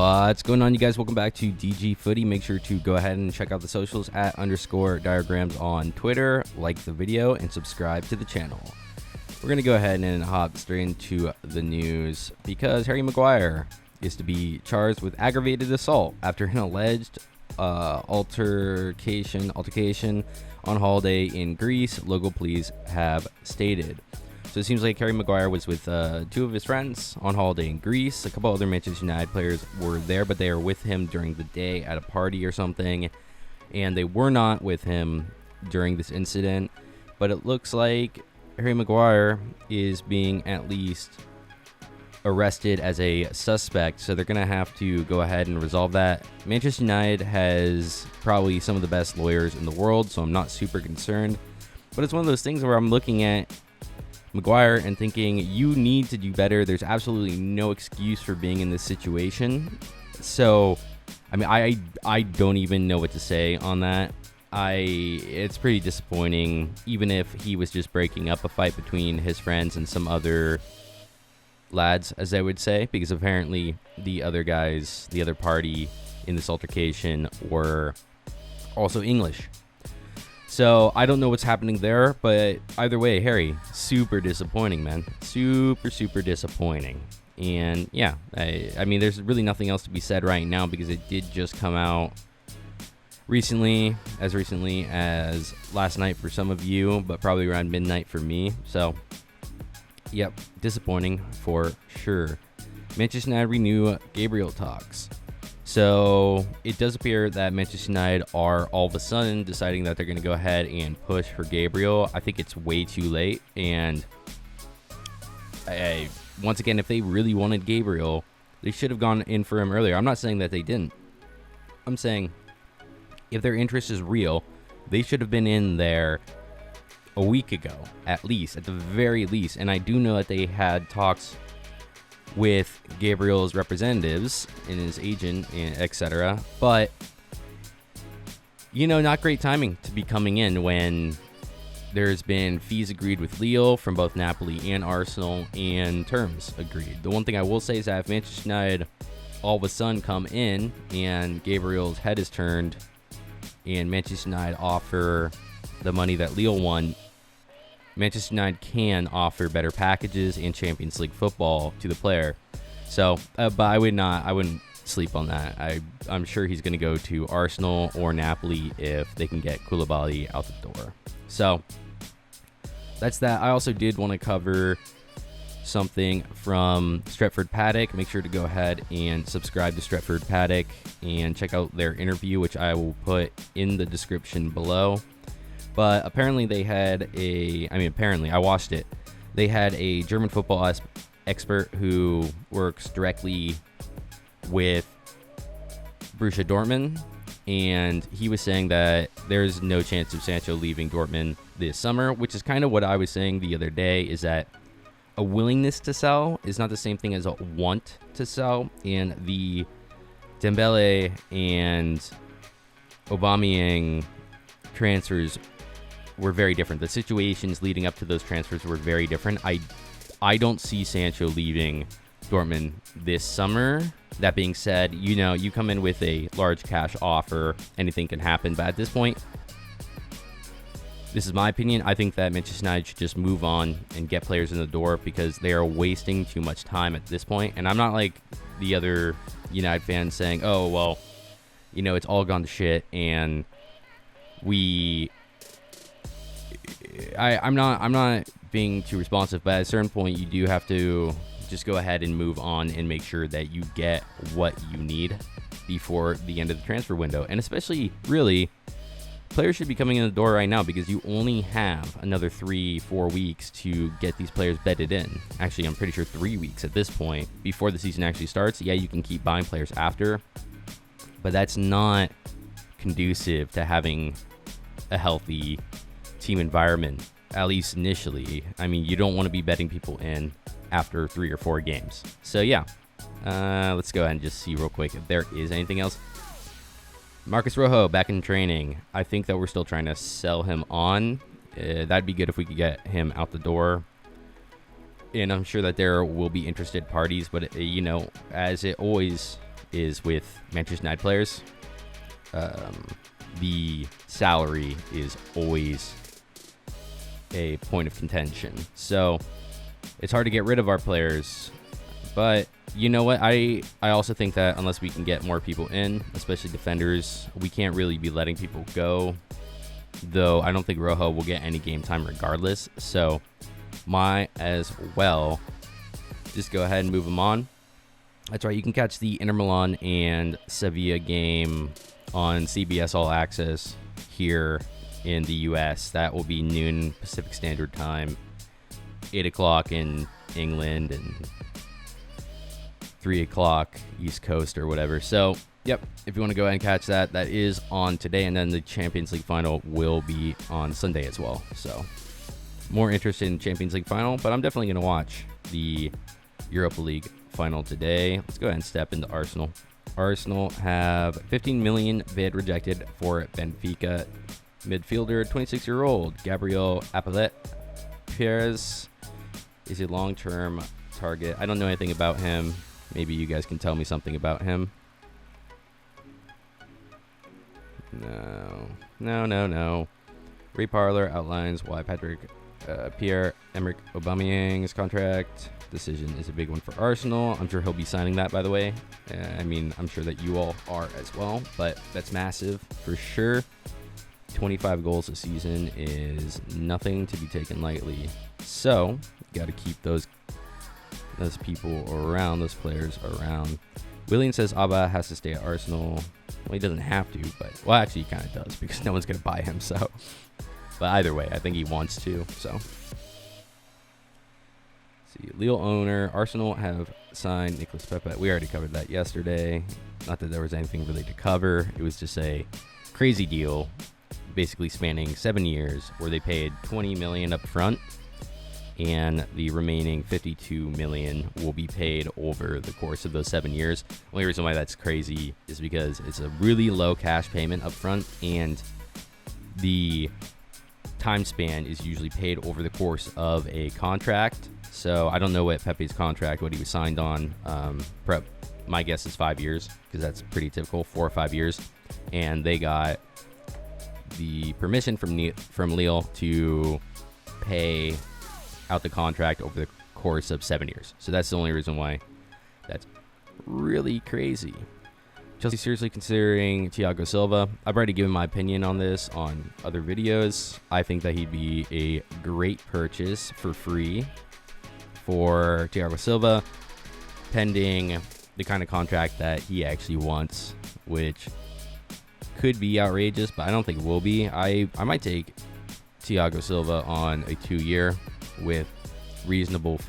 What's going on, you guys? Welcome back to DG Footy. Make sure to go ahead and check out the socials at _diagrams on Twitter, like the video, and subscribe to the channel. We're going to go ahead and hop straight into the news because Harry Maguire is to be charged with aggravated assault after an alleged altercation on holiday in Greece, local police have stated. So it seems like Harry Maguire was with two of his friends on holiday in Greece. A couple other Manchester United players were there, but they were with him during the day at a party or something. And they were not with him during this incident. But it looks like Harry Maguire is being at least arrested as a suspect. So they're going to have to go ahead and resolve that. Manchester United has probably some of the best lawyers in the world, so I'm not super concerned. But it's one of those things where I'm looking at Maguire and thinking, you need to do better. There's absolutely no excuse for being in this situation. So, I mean, I don't even know what to say on that. It's pretty disappointing, even if he was just breaking up a fight between his friends and some other lads, as I would say, because apparently the other guys, the other party in this altercation were also English. So I don't know what's happening there, but either way, Harry, super disappointing, man. Super disappointing. And yeah, I mean, there's really nothing else to be said right now because it did just come out recently as last night for some of you, but probably around midnight for me. So, yep, disappointing for sure. Manchester United renew Gabriel talks. So it does appear that Manchester United are all of a sudden deciding that they're going to go ahead and push for Gabriel. I think it's way too late. And once again, if they really wanted Gabriel, they should have gone in for him earlier. I'm not saying that they didn't. I'm saying if their interest is real, they should have been in there a week ago, at the very least. And I do know that they had talks with Gabriel's representatives and his agent, etc. But, you know, not great timing to be coming in when there's been fees agreed with Lille from both Napoli and Arsenal and terms agreed. The one thing I will say is that if Manchester United all of a sudden come in and Gabriel's head is turned and Manchester United offer the money that Lille won, Manchester United can offer better packages and Champions League football to the player. So, but I wouldn't sleep on that. I'm sure he's going to go to Arsenal or Napoli if they can get Koulibaly out the door. So, that's that. I also did want to cover something from Stretford Paddock. Make sure to go ahead and subscribe to Stretford Paddock and check out their interview, which I will put in the description below. But apparently I watched it. They had a German football expert who works directly with Borussia Dortmund, and he was saying that there's no chance of Sancho leaving Dortmund this summer, which is kind of what I was saying the other day, is that a willingness to sell is not the same thing as a want to sell, and the Dembele and Aubameyang transfers were very different. The situations leading up to those transfers were very different. I don't see Sancho leaving Dortmund this summer. That being said, you know, you come in with a large cash offer, anything can happen. But at this point, this is my opinion, I think that Manchester United should just move on and get players in the door because they are wasting too much time at this point. And I'm not like the other United fans saying, oh, well, you know, it's all gone to shit and I'm not being too responsive, but at a certain point you do have to just go ahead and move on and make sure that you get what you need before the end of the transfer window. And especially, really, players should be coming in the door right now because you only have another 3-4 weeks to get these players bedded in. Actually, I'm pretty sure 3 weeks at this point before the season actually starts. Yeah, you can keep buying players after, but that's not conducive to having a healthy team environment, at least initially. I mean, you don't want to be betting people in after 3 or 4 games. So yeah, let's go ahead and just see real quick if there is anything else. Marcus Rojo back in training. I think that we're still trying to sell him on. That'd be good if we could get him out the door. And I'm sure that there will be interested parties, but you know, as it always is with Manchester United players, the salary is always a point of contention. So it's hard to get rid of our players. But you know what? I also think that unless we can get more people in, especially defenders, we can't really be letting people go. Though I don't think Rojo will get any game time regardless. So might as well just go ahead and move him on. That's right. You can catch the Inter Milan and Sevilla game on CBS All Access here in the U.S. That will be noon Pacific Standard Time, 8 o'clock in England, and 3 o'clock East Coast or whatever. So, yep, if you want to go ahead and catch that, that is on today. And then the Champions League final will be on Sunday as well. So, more interested in Champions League final, but I'm definitely going to watch the Europa League final today. Let's go ahead and step into Arsenal. Arsenal have 15 million bid rejected for Benfica midfielder, 26-year-old Gabriel Perez is a long-term target. I don't know anything about him. Maybe you guys can tell me something about him. No. Ray Parler outlines why Pierre-Emerick Aubameyang's contract decision is a big one for Arsenal. I'm sure he'll be signing that, by the way. I mean, I'm sure that you all are as well, but that's massive for sure. 25 goals a season is nothing to be taken lightly. So, you got to keep those people around, those players around. Willian says Abba has to stay at Arsenal. Well, he doesn't have to, but, well, actually, he kind of does because no one's going to buy him, so. But either way, I think he wants to, so. See, Lille owner, Arsenal have signed Nicolas Pepe. We already covered that yesterday. Not that there was anything really to cover. It was just a crazy deal, basically spanning 7 years, where they paid 20 million up front, and the remaining 52 million will be paid over the course of those 7 years. The only reason why that's crazy is because it's a really low cash payment up front, and the time span is usually paid over the course of a contract. So I don't know what Pepe's contract, what he was signed on. My guess is 5 years, because that's pretty typical, 4 or 5 years. And they got the permission from Lille to pay out the contract over the course of 7 years. So that's the only reason why that's really crazy. Chelsea seriously considering Thiago Silva. I've already given my opinion on this on other videos. I think that he'd be a great purchase for free for Thiago Silva, pending the kind of contract that he actually wants, which could be outrageous, but I don't think it will be. I might take Thiago Silva on a 2-year with reasonable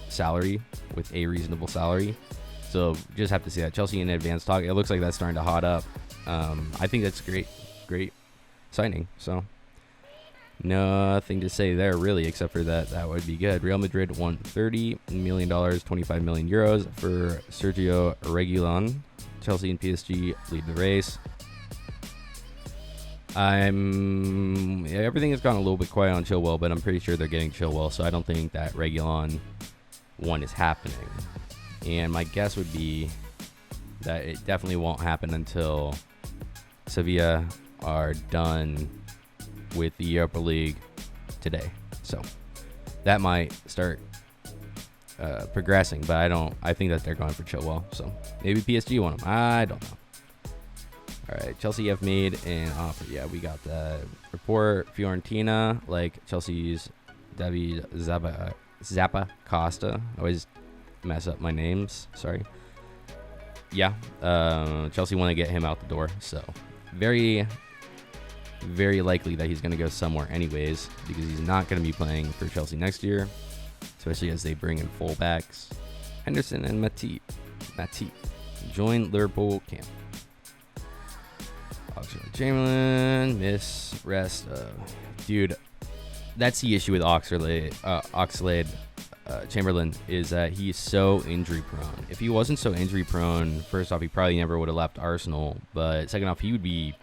salary, So just have to see that. Chelsea in advance talk. It looks like that's starting to hot up. I think that's great signing. So nothing to say there really, except for that would be good. Real Madrid won $30 million, 25 million euros for Sergio Reguilon. Chelsea and PSG lead the race. Everything has gone a little bit quiet on Chilwell, but I'm pretty sure they're getting Chilwell, so I don't think that Reguilon one is happening. And my guess would be that it definitely won't happen until Sevilla are done with the Europa League today. So that might start progressing, but I think that they're going for Chilwell. So maybe PSG want him. I don't know. All right, Chelsea have made an offer. Yeah, we got the report. Fiorentina, like Chelsea's David Zappa Costa. I always mess up my names. Sorry. Yeah, Chelsea want to get him out the door. So very, very likely that he's going to go somewhere anyways, because he's not going to be playing for Chelsea next year, especially as they bring in fullbacks. Henderson and Matip join Liverpool camp. Chamberlain, miss rest. Dude, that's the issue with Oxlade Chamberlain, is that he's so injury prone. If he wasn't so injury prone, first off, he probably never would have left Arsenal. But second off, he would be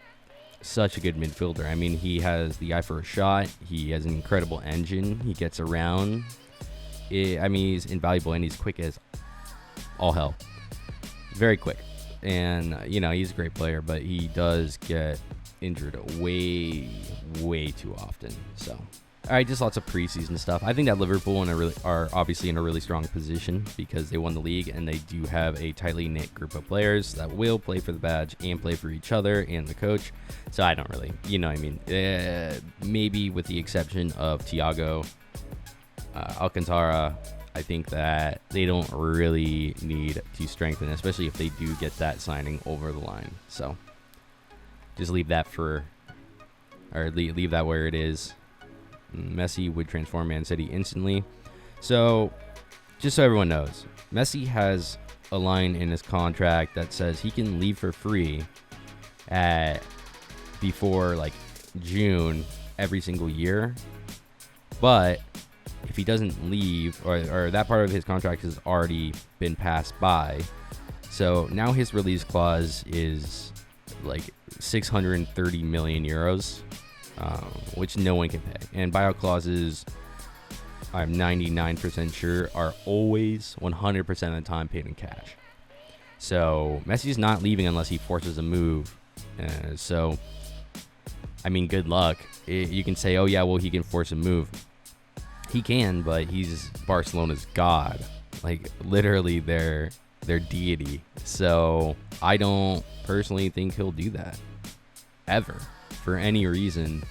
such a good midfielder. I mean, he has the eye for a shot. He has an incredible engine. He gets around. He's invaluable, and he's quick as all hell. very quick. And, he's a great player, but he does get injured way too often. So, all right, just lots of preseason stuff. I think that Liverpool are obviously in a really strong position because they won the league, and they do have a tightly knit group of players that will play for the badge and play for each other and the coach. So I don't really, maybe with the exception of Thiago Alcantara, I think that they don't really need to strengthen, especially if they do get that signing over the line. So just leave that leave that where it is. Messi would transform Man City instantly. So just so everyone knows, Messi has a line in his contract that says he can leave for free before like June every single year. But if he doesn't leave, or that part of his contract has already been passed by, so now his release clause is like 630 million euros, which no one can pay. And buyout clauses, I'm 99% sure, are always 100% of the time paid in cash. So Messi's not leaving unless he forces a move. So, I mean, good luck. You can say, oh yeah, well, he can force a move. He can, but he's Barcelona's god. Like, literally their deity. So I don't personally think he'll do that ever for any reason.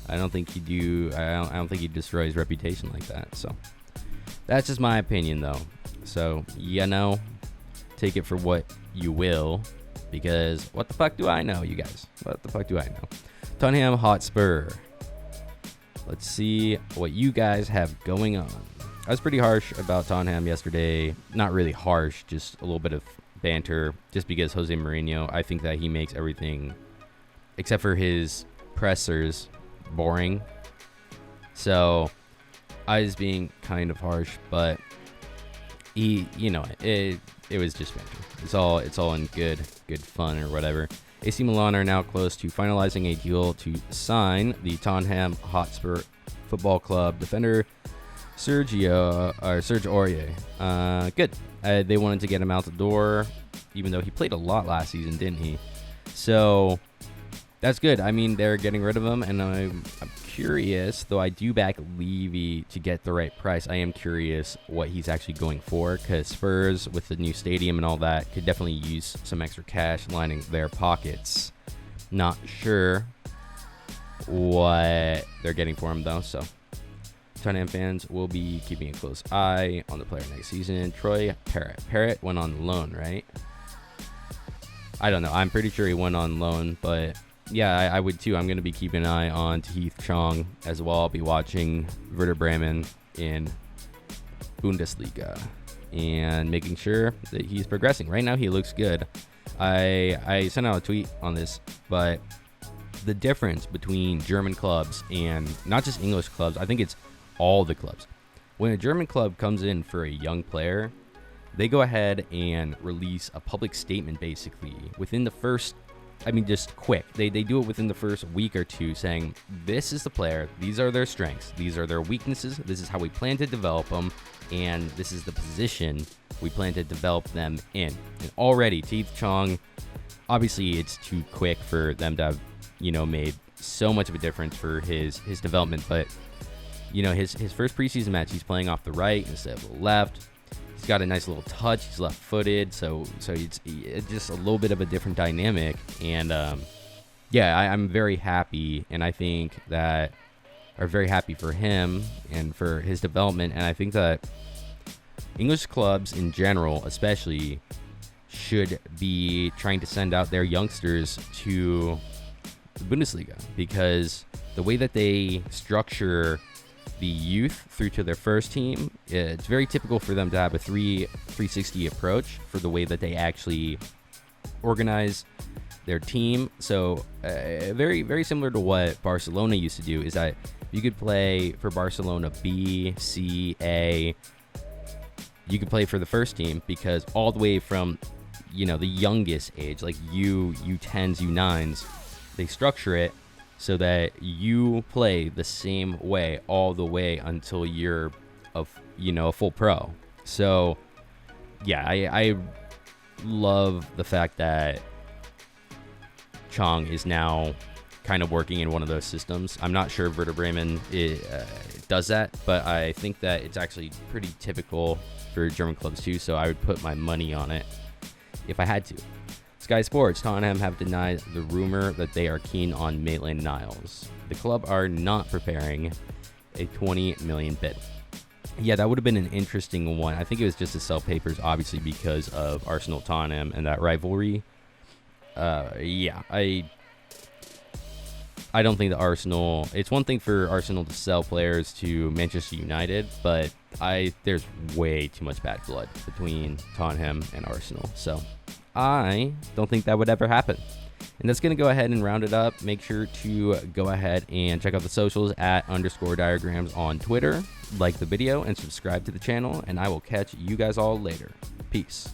I don't think I don't think he destroys his reputation like that. So that's just my opinion, though. So take it for what you will, because what the fuck do I know, you guys? What the fuck do I know? Tottenham Hotspur. Let's see what you guys have going on. I was pretty harsh about Tottenham yesterday. Not really harsh, just a little bit of banter, just because Jose Mourinho, I think that he makes everything, except for his pressers, boring. So I was being kind of harsh, but it was just banter. It's all in good fun or whatever. AC Milan are now close to finalizing a deal to sign the Tottenham Hotspur Football Club defender Serge Aurier. Good. They wanted to get him out the door, even though he played a lot last season, didn't he? So that's good. I mean, they're getting rid of him, and I'm curious, though I do back Levy to get the right price. I am curious what he's actually going for, because Spurs, with the new stadium and all that, could definitely use some extra cash lining their pockets. Not sure what they're getting for him, though, so Tottenham fans will be keeping a close eye on the player next season. Troy Parrott went on loan, right? I don't know. I'm pretty sure he went on loan, but yeah, I would too. I'm going to be keeping an eye on Heath Chong as well. I'll be watching Werder Bremen in Bundesliga and making sure that he's progressing. Right now, he looks good. I sent out a tweet on this, but the difference between German clubs and not just English clubs, I think it's all the clubs. When a German club comes in for a young player, they go ahead and release a public statement basically within the first, just quick. They do it within the first week or two, saying, this is the player, these are their strengths, these are their weaknesses, this is how we plan to develop them, and this is the position we plan to develop them in. And already, Heath Chong, obviously it's too quick for them to have, made so much of a difference for his development, but, his first preseason match, he's playing off the right instead of the left. He's got a nice little touch. He's left-footed, so it's just a little bit of a different dynamic. And I'm very happy, and I think that are very happy for him and for his development. And I think that English clubs in general, especially, should be trying to send out their youngsters to the Bundesliga, because the way that they structure the youth through to their first team, it's very typical for them to have a 360 approach for the way that they actually organize their team. So very, very similar to what Barcelona used to do, is that you could play for Barcelona B, C, A. You could play for the first team, because all the way from, the youngest age, like U10s, U9s, they structure it so that you play the same way all the way until you're a full pro. So yeah, I love the fact that Chong is now kind of working in one of those systems. I'm not sure if Werder Bremen does that, but I think that it's actually pretty typical for German clubs too, so I would put my money on it if I had to. Sky Sports, Tottenham have denied the rumor that they are keen on Maitland-Niles. The club are not preparing a 20 million bid. Yeah, that would have been an interesting one. I think it was just to sell papers, obviously, because of Arsenal-Tottenham and that rivalry. Yeah, I don't think the Arsenal... It's one thing for Arsenal to sell players to Manchester United, but there's way too much bad blood between Tottenham and Arsenal. So I don't think that would ever happen. And that's going to go ahead and round it up. Make sure to go ahead and check out the socials at _diagrams on Twitter. Like the video and subscribe to the channel. And I will catch you guys all later. Peace.